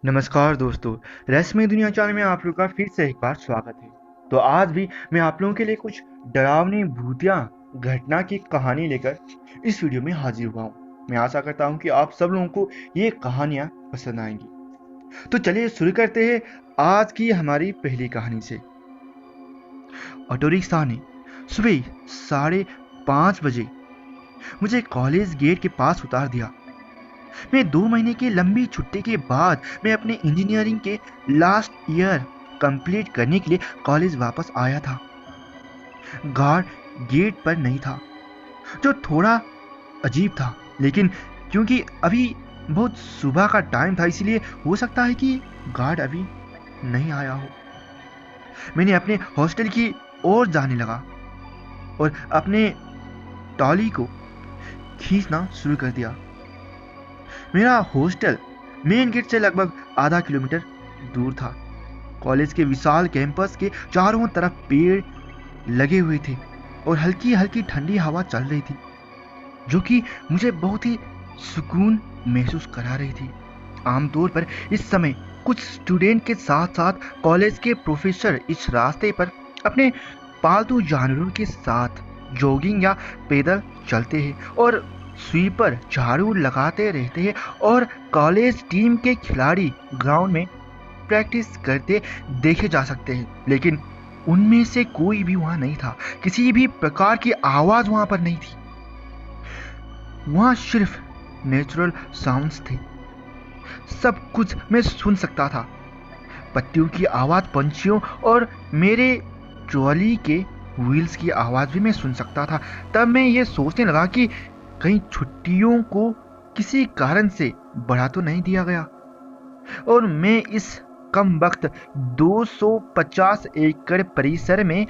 नमस्कार दोस्तों, रहस्यमय दुनिया चैनल में आप लोग का फिर से एक बार स्वागत है। तो आज भी मैं आप लोगों के लिए कुछ डरावनी भूतिया घटना की कहानी लेकर इस वीडियो में हाजिर हुआ हूँ। मैं आशा करता हूँ कि आप सब लोगों को ये कहानियाँ पसंद आएंगी। तो चलिए शुरू करते हैं आज की हमारी पहली कहानी से। ऑटो रिक्शा ने सुबह 5:30 बजे मुझे कॉलेज गेट के पास उतार दिया। मैं 2 महीने की लंबी छुट्टी के बाद मैं अपने इंजीनियरिंग के लास्ट ईयर कंप्लीट करने के लिए कॉलेज वापस आया था। गार्ड गेट पर नहीं था, जो थोड़ा अजीब था, लेकिन क्योंकि अभी बहुत सुबह का टाइम था इसलिए हो सकता है कि गार्ड अभी नहीं आया हो। मैंने अपने हॉस्टल की ओर जाने लगा और अपने ट्रॉली को खींचना शुरू कर दिया। मेरा हॉस्टल मेन गेट से लगभग आधा किलोमीटर दूर था। कॉलेज के विशाल कैंपस के चारों तरफ पेड़ लगे हुए थे और हल्की हल्की ठंडी हवा चल रही थी, जो कि मुझे बहुत ही सुकून महसूस करा रही थी। आमतौर पर इस समय कुछ स्टूडेंट के साथ साथ कॉलेज के प्रोफेसर इस रास्ते पर अपने पालतू जानवरों के साथ जॉगिंग या पैदल चलते हैं और स्वीपर झाड़ू लगाते रहते हैं और कॉलेज टीम के खिलाड़ी ग्राउंड में प्रैक्टिस करते देखे जा सकते हैं। लेकिन उनमें से कोई भी वहां नहीं था। किसी भी प्रकार की आवाज वहां पर नहीं थी। वहां सिर्फ नेचुरल साउंड्स थे। सब कुछ मैं सुन सकता था। पत्तियों की आवाज, पंछियों और मेरे ट्रॉली के व्हील्स की आवाज भी मैं सुन सकता था। तब मैं ये सोचने लगा कि कहीं छुट्टियों को किसी कारण से बढ़ा तो नहीं दिया गया और मैं इस कम वक्त 250 एकड़ परिसर में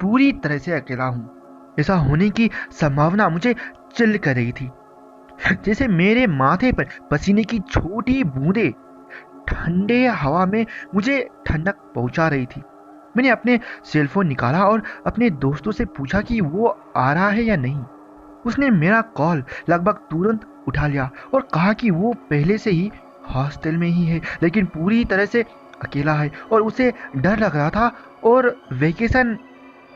पूरी तरह से अकेला हूँ। ऐसा होने की संभावना मुझे चिल कर रही थी, जैसे मेरे माथे पर पसीने की छोटी बूंदें ठंडे हवा में मुझे ठंडक पहुंचा रही थी। मैंने अपने सेलफोन निकाला और अपने दोस्तों से पूछा कि वो आ रहा है या नहीं। उसने मेरा कॉल लगभग तुरंत उठा लिया और कहा कि वो पहले से ही हॉस्टल में ही है, लेकिन पूरी तरह से अकेला है और उसे डर लग रहा था और वेकेशन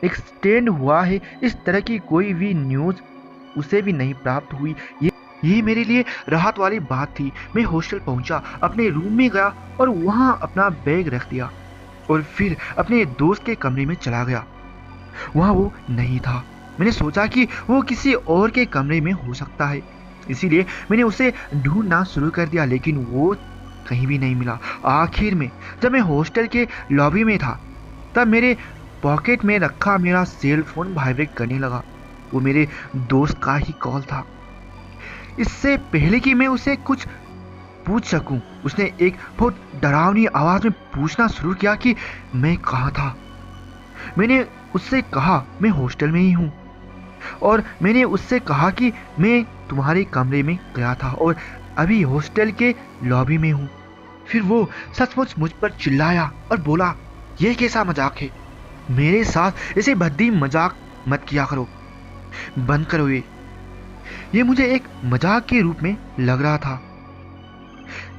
एक्सटेंड हुआ है। इस तरह की कोई भी न्यूज़ उसे भी नहीं प्राप्त हुई। ये मेरे लिए राहत वाली बात थी। मैं हॉस्टल पहुंचा, अपने रूम में गया और वहां अपना बैग रख दिया और फिर अपने दोस्त के कमरे में चला गया। वहां वो नहीं था। मैंने सोचा कि वो किसी और के कमरे में हो सकता है, इसीलिए मैंने उसे ढूंढना शुरू कर दिया, लेकिन वो कहीं भी नहीं मिला। आखिर में जब मैं हॉस्टल के लॉबी में था तब मेरे पॉकेट में रखा मेरा सेल फोन वाइब्रेट करने लगा। वो मेरे दोस्त का ही कॉल था। इससे पहले कि मैं उसे कुछ पूछ सकूं, उसने एक बहुत डरावनी आवाज में पूछना शुरू किया कि मैं कहाँ था। मैंने उससे कहा मैं हॉस्टल में ही हूँ और मैंने उससे कहा कि मैं तुम्हारे कमरे में गया था और अभी हॉस्टल के लॉबी में हूँ। फिर वो सचमुच मुझ पर चिल्लाया और बोला, यह कैसा मजाक है? मेरे साथ ऐसे भद्दी मजाक मत किया करो, बंद करो ये मुझे एक मजाक के रूप में लग रहा था,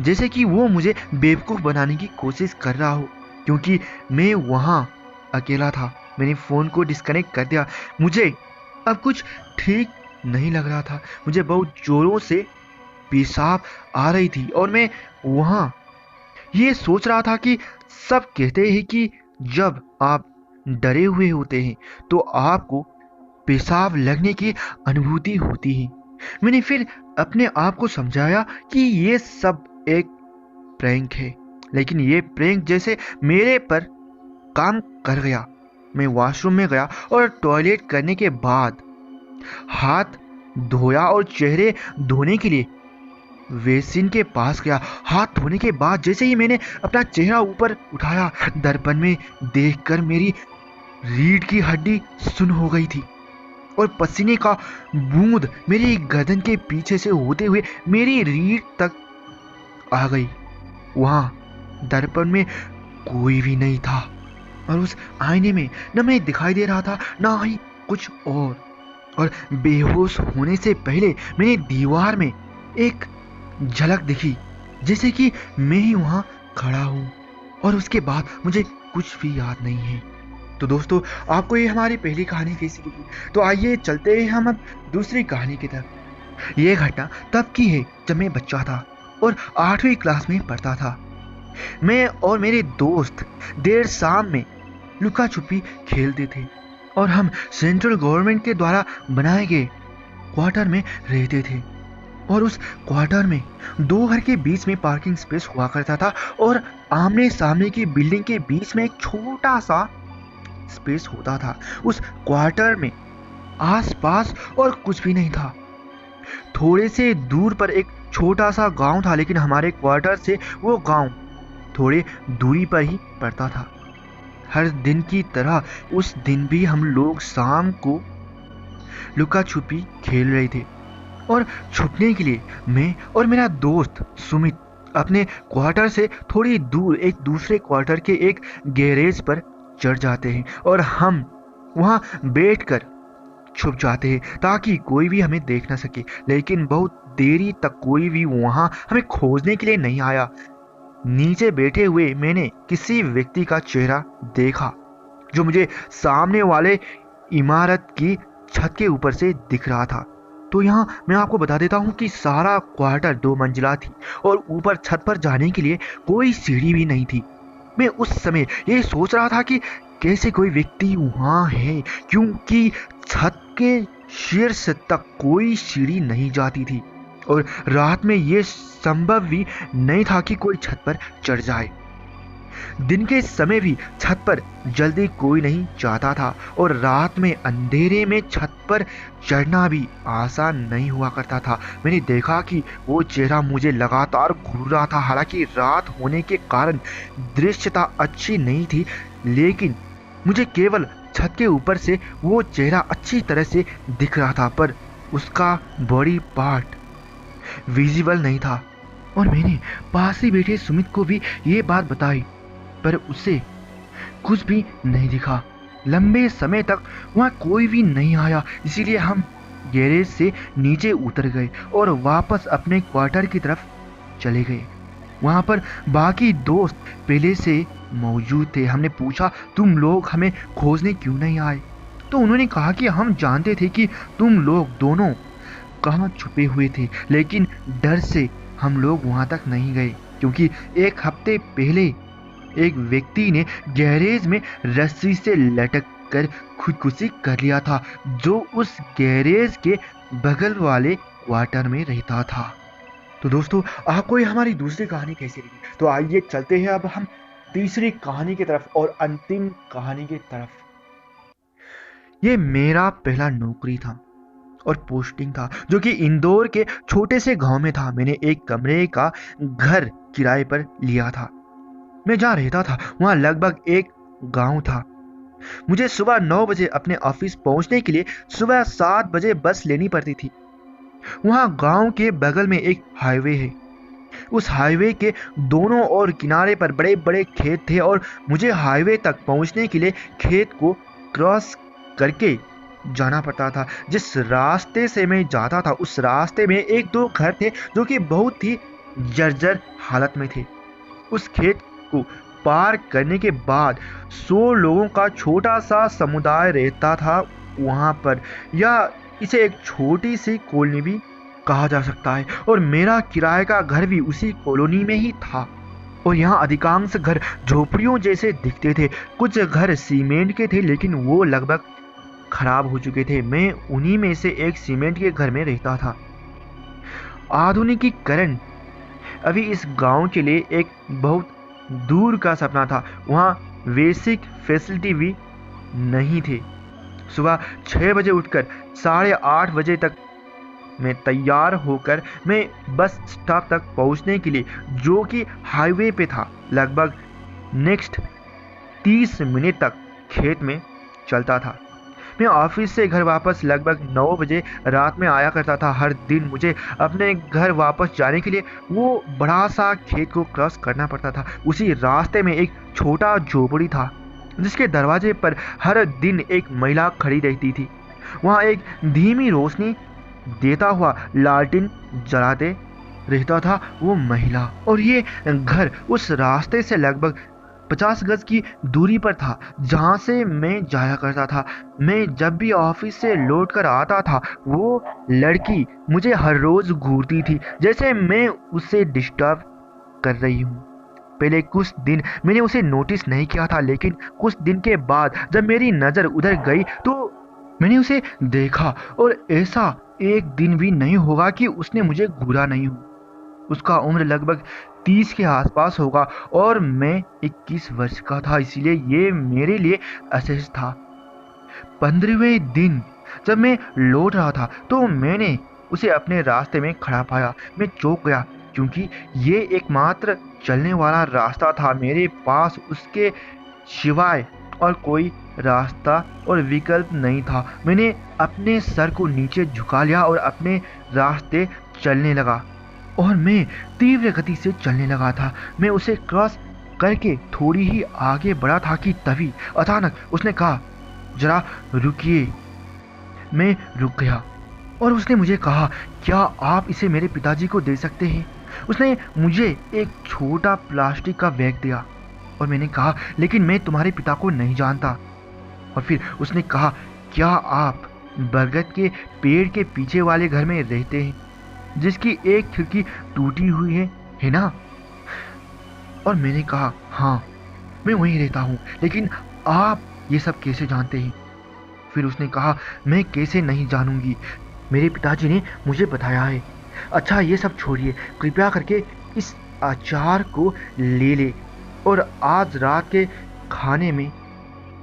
जैसे कि वो मुझे बेवकूफ़ बनाने की कोशिश कर रहा हो, क्योंकि मैं वहाँ अकेला था। मैंने फ़ोन को डिस्कनेक्ट कर दिया। मुझे अब कुछ ठीक नहीं लग रहा था। मुझे बहुत ज़ोरों से पेशाब आ रही थी और मैं वहाँ ये सोच रहा था कि सब कहते हैं कि जब आप डरे हुए होते हैं तो आपको पेशाब लगने की अनुभूति होती है। मैंने फिर अपने आप को समझाया कि ये सब एक प्रैंक है, लेकिन ये प्रैंक जैसे मेरे पर काम कर गया। मैं वॉशरूम में गया और टॉयलेट करने के बाद हाथ धोया और चेहरे धोने के लिए बेसिन के पास गया। हाथ धोने के बाद जैसे ही मैंने अपना चेहरा ऊपर उठाया, दर्पण में देखकर मेरी रीढ़ की हड्डी सुन्न हो गई थी और पसीने का बूंद मेरी गर्दन के पीछे से होते हुए मेरी रीढ़ तक आ गई। वहां दर्पण में कोई भी नहीं था और उस आईने में न मैं दिखाई दे रहा था ना ही कुछ और बेहोश होने से पहले मैंने दीवार में एक झलक दिखी जैसे कि मैं ही वहां खड़ा हूं, और उसके बाद मुझे कुछ भी याद नहीं है। तो दोस्तों, आपको ये हमारी पहली कहानी कैसी लगी? तो आइए चलते हैं हम अब दूसरी कहानी की तरफ। ये घटना तब की है जब मैं बच्चा था और 8वीं क्लास में पढ़ता था। मैं और मेरे दोस्त देर शाम में लुका छुपी खेलते थे और हम सेंट्रल गवर्नमेंट के द्वारा बनाए गए क्वार्टर में रहते थे। और उस क्वार्टर में दो घर के बीच में पार्किंग स्पेस हुआ करता था और आमने सामने की बिल्डिंग के बीच में एक छोटा सा स्पेस होता था। उस क्वार्टर में आसपास और कुछ भी नहीं था। थोड़े से दूर पर एक छोटा सा गांव था, लेकिन हमारे क्वार्टर से वो गांव थोड़े दूरी पर ही पड़ता था। हर दिन की तरह उस दिन भी हम लोग शाम को लुका छुपी खेल रहे थे और छुपने के लिए मैं और मेरा दोस्त सुमित अपने क्वार्टर से थोड़ी दूर एक दूसरे क्वार्टर के एक गैरेज पर चढ़ जाते हैं और हम वहां बैठकर छुप जाते हैं ताकि कोई भी हमें देख ना सके। लेकिन बहुत देरी तक कोई भी वहां हमें खोजने के लिए नहीं आया। नीचे बैठे हुए मैंने किसी व्यक्ति का चेहरा देखा जो मुझे सामने वाले इमारत की छत के ऊपर से दिख रहा था। तो यहाँ मैं आपको बता देता हूँ कि सारा क्वार्टर 2 मंजिला थी और ऊपर छत पर जाने के लिए कोई सीढ़ी भी नहीं थी। मैं उस समय ये सोच रहा था कि कैसे कोई व्यक्ति वहाँ है, क्योंकि छत के शीर्ष तक कोई सीढ़ी नहीं जाती थी और रात में ये संभव भी नहीं था कि कोई छत पर चढ़ जाए। दिन के समय भी छत पर जल्दी कोई नहीं जाता था और रात में अंधेरे में छत पर चढ़ना भी आसान नहीं हुआ करता था। मैंने देखा कि वो चेहरा मुझे लगातार घूर रहा था। हालांकि रात होने के कारण दृश्यता अच्छी नहीं थी, लेकिन मुझे केवल छत के ऊपर से वो चेहरा अच्छी तरह से दिख रहा था, पर उसका बॉडी पार्ट विजिबल नहीं था। और मैंने पास ही बैठे सुमित को भी ये बात बताई, पर उसे कुछ भी नहीं दिखा। लंबे समय तक वहां कोई भी नहीं आया, इसीलिए हम गैरेज से नीचे उतर गए और वापस अपने क्वार्टर की तरफ चले गए। वहां पर बाकी दोस्त पहले से मौजूद थे। हमने पूछा, तुम लोग हमें खोजने क्यों नहीं आए? तो उन्होंने कहा कि हम जानते थे कि तुम लोग दोनों कहाँ छुपे हुए थे, लेकिन डर से हम लोग वहां तक नहीं गए, क्योंकि एक हफ्ते पहले एक व्यक्ति ने गैरेज में रस्सी से लटक कर खुदकुशी कर लिया था, जो उस गैरेज के बगल वाले क्वार्टर में रहता था। तो दोस्तों, आपको ये हमारी दूसरी कहानी कैसी लगी? तो आइए चलते हैं अब हम तीसरी कहानी की तरफ और अंतिम कहानी की तरफ। ये मेरा पहला नौकरी था और पोस्टिंग था, जो कि इंदौर के छोटे से गांव में था। मैंने एक कमरे का घर किराए पर लिया था। मैं जहाँ रहता था वहाँ लगभग एक गांव था। मुझे सुबह 9 बजे अपने ऑफिस पहुंचने के लिए सुबह 7 बजे बस लेनी पड़ती थी। वहाँ गांव के बगल में एक हाईवे है। उस हाईवे के दोनों ओर किनारे पर बड़े बड़े खेत थे और मुझे हाईवे तक पहुंचने के लिए खेत को क्रॉस करके जाना पड़ता था। जिस रास्ते से मैं जाता था उस रास्ते में 1-2 घर थे जो कि बहुत ही जर्जर हालत में थे। उस खेत को पार करने के बाद 100 लोगों का छोटा सा समुदाय रहता था वहां पर, या इसे एक छोटी सी कॉलोनी भी कहा जा सकता है। और मेरा किराए का घर भी उसी कॉलोनी में ही था। और यहाँ अधिकांश घर झोपड़ियों जैसे दिखते थे। कुछ घर सीमेंट के थे, लेकिन वो लगभग खराब हो चुके थे। मैं उन्हीं में से एक सीमेंट के घर में रहता था। आधुनिकीकरण अभी इस गांव के लिए एक बहुत दूर का सपना था। वहाँ बेसिक फैसिलिटी भी नहीं थे। सुबह 6 बजे उठकर 8:30 बजे तक मैं तैयार होकर मैं बस स्टॉप तक पहुंचने के लिए, जो कि हाईवे पे था, लगभग नेक्स्ट 30 मिनट तक खेत में चलता था। मैं ऑफिस से घर वापस लगभग 9 बजे रात में आया करता था। हर दिन मुझे अपने घर वापस जाने के लिए वो बड़ा सा खेत को क्रॉस करना पड़ता था। उसी रास्ते में एक छोटा झोपड़ी था जिसके दरवाजे पर हर दिन एक महिला खड़ी रहती थी। वहाँ एक धीमी रोशनी देता हुआ लालटेन जलाते रहता था वो महिला, और ये घर उस रास्ते से लगभग 50 गज की दूरी पर था जहाँ से मैं जाया करता था। मैं जब भी ऑफिस से लौट कर आता था, वो लड़की मुझे हर रोज घूरती थी, जैसे मैं उसे डिस्टर्ब कर रही हूँ। पहले कुछ दिन मैंने उसे नोटिस नहीं किया था, लेकिन कुछ दिन के बाद जब मेरी नज़र उधर गई तो मैंने उसे देखा, और ऐसा एक दिन भी नहीं होगा कि उसने मुझे घूरा नहीं हो। उसका उम्र लगभग 30 के आसपास होगा और मैं 21 वर्ष का था, इसीलिए ये मेरे लिए असहज था। 15वें दिन जब मैं लौट रहा था तो मैंने उसे अपने रास्ते में खड़ा पाया। मैं चौंक गया, क्योंकि ये एकमात्र चलने वाला रास्ता था। मेरे पास उसके सिवाय और कोई रास्ता और विकल्प नहीं था। मैंने अपने सर को नीचे झुका लिया और अपने रास्ते चलने लगा, और मैं तीव्र गति से चलने लगा था। मैं उसे क्रॉस करके थोड़ी ही आगे बढ़ा था कि तभी अचानक उसने कहा, जरा रुकिए। मैं रुक गया, और उसने मुझे कहा, क्या आप इसे मेरे पिताजी को दे सकते हैं? उसने मुझे एक छोटा प्लास्टिक का बैग दिया, और मैंने कहा, लेकिन मैं तुम्हारे पिता को नहीं जानता। और फिर उसने कहा, क्या आप बरगद के पेड़ के पीछे वाले घर में रहते हैं, जिसकी एक खिड़की टूटी हुई है ना? और मैंने कहा, हाँ, मैं वहीं रहता हूँ, लेकिन आप ये सब कैसे जानते हैं? फिर उसने कहा, मैं कैसे नहीं जानूंगी, मेरे पिताजी ने मुझे बताया है। अच्छा, ये सब छोड़िए, कृपया करके इस अचार को ले ले, और आज रात के खाने में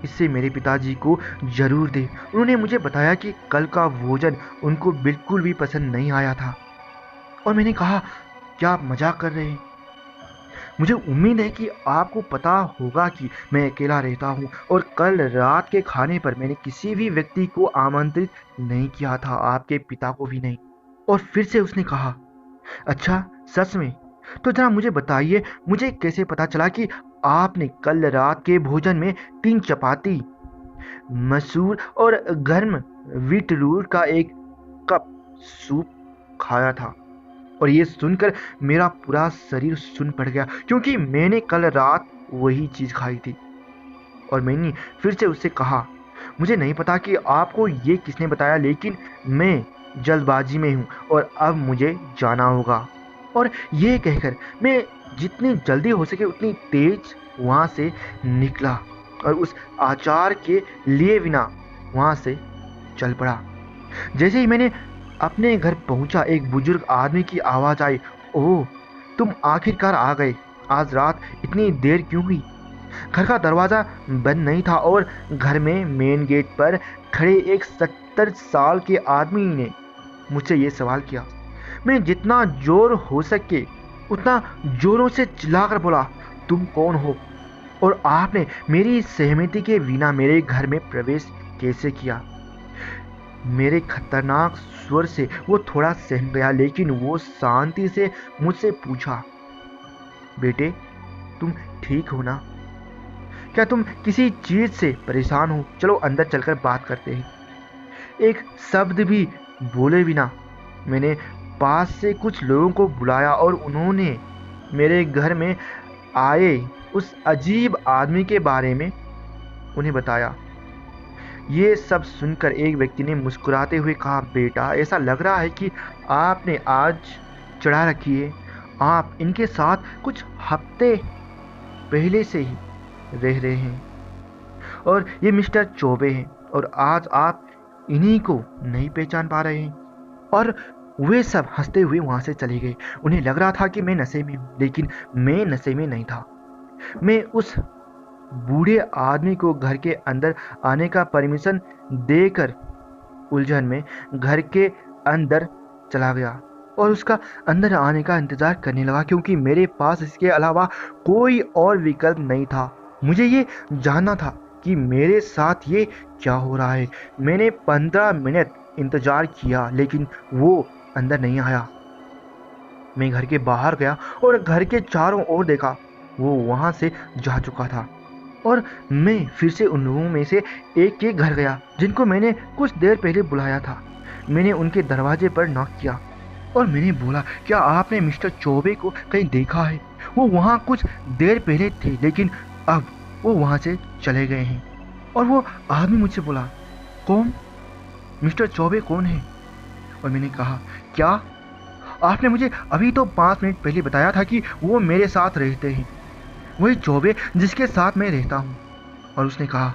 इससे मेरे पिताजी को जरूर दे। उन्होंने मुझे बताया कि कल का भोजन उनको बिल्कुल भी पसंद नहीं आया था। और मैंने कहा, क्या आप मजाक कर रहे हैं? मुझे उम्मीद है कि आपको पता होगा कि मैं अकेला रहता हूँ, और कल रात के खाने पर मैंने किसी भी व्यक्ति को आमंत्रित नहीं किया था, आपके पिता को भी नहीं। और फिर से उसने कहा, अच्छा, सच में? तो जरा मुझे बताइए, मुझे कैसे पता चला कि आपने कल रात के भोजन में 3 चपाती, मसूर और गर्म बीटरूट का एक कप सूप खाया था? और ये सुनकर मेरा पूरा शरीर सुन पड़ गया, क्योंकि मैंने कल रात वही चीज़ खाई थी। और मैंने फिर से उससे कहा, मुझे नहीं पता कि आपको ये किसने बताया, लेकिन मैं जल्दबाजी में हूँ और अब मुझे जाना होगा। और ये कहकर मैं जितनी जल्दी हो सके उतनी तेज वहाँ से निकला, और उस आचार के लिए बिना वहाँ से चल पड़ा। जैसे ही मैंने अपने घर पहुंचा, एक बुजुर्ग आदमी की आवाज़ आई, ओह, तुम आखिरकार आ गए। आज रात इतनी देर क्यों हुई? घर का दरवाज़ा बंद नहीं था, और घर में मेन गेट पर खड़े एक 70 साल के आदमी ने मुझसे ये सवाल किया। मैं जितना जोर हो सके उतना जोरों से चिल्लाकर बोला, तुम कौन हो, और आपने मेरी सहमति के बिना मेरे घर में प्रवेश कैसे किया? मेरे खतरनाक स्वर से वो थोड़ा सहम गया, लेकिन वो शांति से मुझसे पूछा, बेटे, तुम ठीक हो ना? क्या तुम किसी चीज से परेशान हो? चलो अंदर चलकर बात करते हैं। एक शब्द भी बोले बिना मैंने पास से कुछ लोगों को बुलाया, और उन्होंने मेरे घर में आए उस अजीब आदमी के बारे में उन्हें बताया। ये सब सुनकर एक व्यक्ति ने मुस्कुराते हुए कहा, बेटा, ऐसा लग रहा है कि आपने आज चढ़ा रखी है। आप इनके साथ कुछ हफ्ते पहले से ही रह रहे हैं, और ये मिस्टर चौबे हैं, और आज आप इन्हीं को नहीं पहचान पा रहे हैं। और वे सब हंसते हुए वहाँ से चले गए। उन्हें लग रहा था कि मैं नशे में हूँ, लेकिन मैं नशे में नहीं था। मैं उस बूढ़े आदमी को घर के अंदर आने का परमिशन देकर उलझन में घर के अंदर चला गया, और उसका अंदर आने का इंतज़ार करने लगा, क्योंकि मेरे पास इसके अलावा कोई और विकल्प नहीं था। मुझे ये जानना था कि मेरे साथ ये क्या हो रहा है। मैंने 15 मिनट इंतज़ार किया, लेकिन वो अंदर नहीं आया। मैं घर के बाहर गया और घर के चारों ओर देखा। वो वहाँ से जा चुका था, और मैं फिर से उन लोगों में से एक के घर गया जिनको मैंने कुछ देर पहले बुलाया था। मैंने उनके दरवाजे पर नॉक किया। और मैंने बोला, क्या आपने मिस्टर चौबे को कहीं देखा है? वो वहाँ कुछ देर पहले थे, लेकिन अब वो वहाँ से चले गए हैं। और वो आदमी मुझसे बोला, कौन? मिस्टर चौबे कौन है? और मैंने कहा, क्या आपने मुझे अभी तो 5 मिनट पहले बताया था कि वो मेरे साथ रहते हैं, वही चौबे जिसके साथ मैं रहता हूँ। और उसने कहा,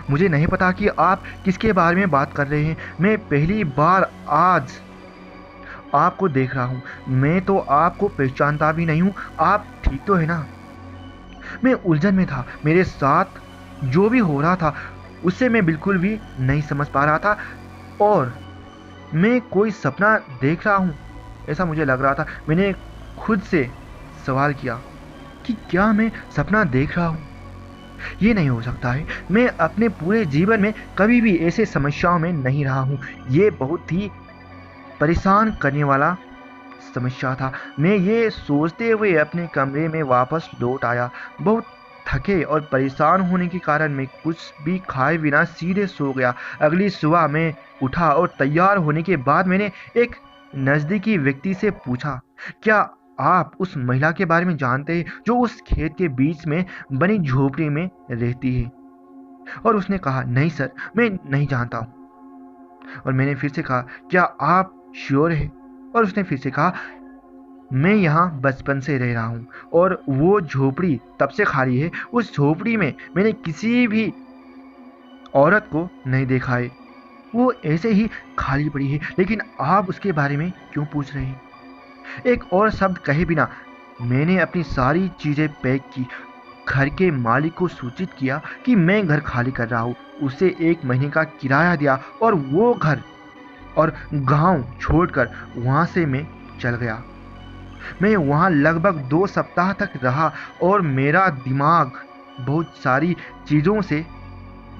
मुझे नहीं पता कि आप किसके बारे में बात कर रहे हैं। मैं पहली बार आज आपको देख रहा हूँ। मैं तो आपको पहचानता भी नहीं हूँ। आप ठीक तो है ना? मैं उलझन में था। मेरे साथ जो भी हो रहा था उससे मैं बिल्कुल भी नहीं समझ पा रहा था, और मैं कोई सपना देख रहा हूँ ऐसा मुझे लग रहा था। मैंने खुद से सवाल किया कि क्या मैं सपना देख रहा हूँ? ये नहीं हो सकता है। मैं अपने पूरे जीवन में कभी भी ऐसे समस्याओं में नहीं रहा हूँ। ये बहुत ही परेशान करने वाला समस्या था। मैं ये सोचते हुए अपने कमरे में वापस लौट आया। बहुत थके और परेशान होने के कारण मैं कुछ भी खाए बिना सीधे सो गया। अगली सुबह मैं उठा और तैयार होने के बाद मैंने एक नज़दीकी व्यक्ति से पूछा, क्या आप उस महिला के बारे में जानते हैं जो उस खेत के बीच में बनी झोपड़ी में रहती है? और उसने कहा, नहीं सर, मैं नहीं जानता हूँ। और मैंने फिर से कहा, क्या आप श्योर है? और उसने फिर से कहा, मैं यहाँ बचपन से रह रहा हूँ और वो झोपड़ी तब से खाली है। उस झोपड़ी में मैंने किसी भी औरत को नहीं देखा है। वो ऐसे ही खाली पड़ी है। लेकिन आप उसके बारे में क्यों पूछ रहे हैं? एक और शब्द कहे बिना मैंने अपनी सारी चीज़ें पैक की, घर के मालिक को सूचित किया कि मैं घर खाली कर रहा हूँ, उसे 1 महीने का किराया दिया और वो घर और गांव छोड़कर वहाँ से मैं चल गया। मैं वहाँ लगभग 2 सप्ताह तक रहा और मेरा दिमाग बहुत सारी चीज़ों से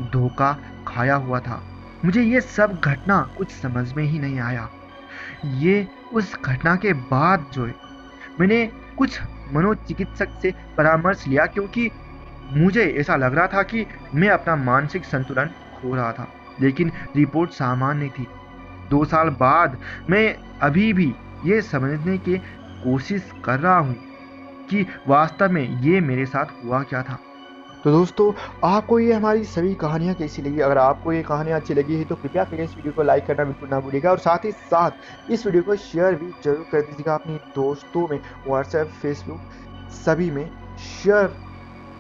धोखा खाया हुआ था। मुझे ये सब घटना कुछ समझ में ही नहीं आया। ये उस घटना के बाद जो है, मैंने कुछ मनोचिकित्सक से परामर्श लिया, क्योंकि मुझे ऐसा लग रहा था कि मैं अपना मानसिक संतुलन खो रहा था। लेकिन रिपोर्ट सामान्य थी। 2 साल बाद मैं अभी भी ये समझने की कोशिश कर रहा हूँ कि वास्तव में ये मेरे साथ हुआ क्या था। तो दोस्तों, आपको ये हमारी सभी कहानियाँ कैसी लगी? अगर आपको ये कहानियाँ अच्छी लगी है तो कृपया करके इस वीडियो को लाइक करना बिल्कुल ना भूलिएगा, और साथ ही साथ इस वीडियो को शेयर भी जरूर कर दीजिएगा अपने दोस्तों में, व्हाट्सएप, फेसबुक सभी में शेयर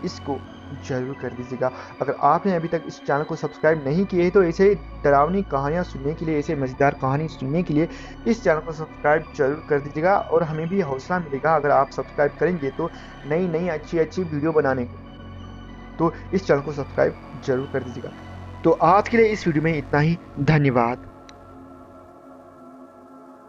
इसको जरूर कर दीजिएगा। अगर आपने अभी तक इस चैनल को सब्सक्राइब नहीं किए तो ऐसे डरावनी कहानियाँ सुनने के लिए, ऐसे मज़ेदार कहानी सुनने के लिए इस चैनल को सब्सक्राइब जरूर कर दीजिएगा, और हमें भी हौसला मिलेगा अगर आप सब्सक्राइब करेंगे तो नई नई अच्छी वीडियो बनाने को। तो इस चैनल को सब्सक्राइब जरूर कर दीजिएगा। तो आज के लिए इस वीडियो में इतना ही। धन्यवाद।